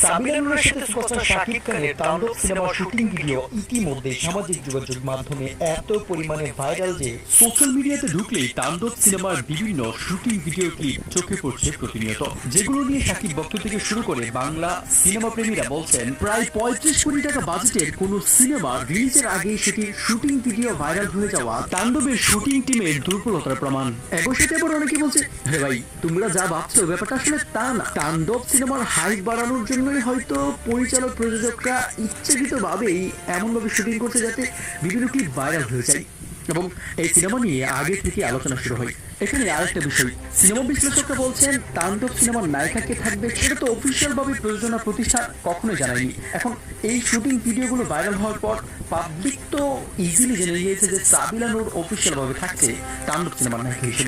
সাবিনা নূরের সাথে সুপারস্টার শাকিব খানের তাণ্ডব সিনেমার শুটিং ভিডিও ইতিমধ্যে সামাজিক যোগাযোগ মাধ্যমে এত পরিমাণে ভাইরাল যে সোশ্যাল মিডিয়াতে ঢুকলেই তাণ্ডব সিনেমার বিভিন্ন শুটিং ভিডিও ক্লিপ চোখে পড়ছে প্রতিনিয়ত, যেগুলো নিয়ে শাকিব ভক্ত থেকে শুরু করে বাংলা সিনেমা প্রেমীরা বলছেন প্রায় 35 কোটি টাকা বাজেটের কোন সিনেমা রিলিজের আগেই সেটির শুটিং ভিডিও ভাইরাল হয়ে যাওয়া তাণ্ডবের শুটিং টিমের দুর্বলতার প্রমাণ। একই সাথে আবার অনেকে বলছে, হে ভাই, তোমরা যা ভাবছো ব্যাপারটা আসলে তা না। তাণ্ডব সিনেমার হাইপ বাড়ানোর জন্যই হয়তো পরিচালক প্রযোজকরা ইচ্ছাকৃতভাবেই এমনভাবে শুটিং করছে যাতে বিভিন্ন ক্লিপ ভাইরাল হয়ে যায় এবং এই সিনেমা নিয়ে আগে থেকে আলোচনা শুরু হয়। এখানে আরেকটা বিষয়, সিনেমা বিশ্লেষকরা বলছেন তাণ্ডব সিনেমার নায়িকা কে থাকবে সেটা তো অফিসিয়াল ভাবে প্রযোজনা প্রতিষ্ঠান কখনোই জানায়নি। এখন এই শুটিং ভিডিওগুলো ভাইরাল হওয়ার পর পাবলিক তো ইজিলি জেনে গিয়েছে যে সাবিনা নূর অফিসিয়াল ভাবে থাকছে তাণ্ডব সিনেমার নায়িকা হিসেবে।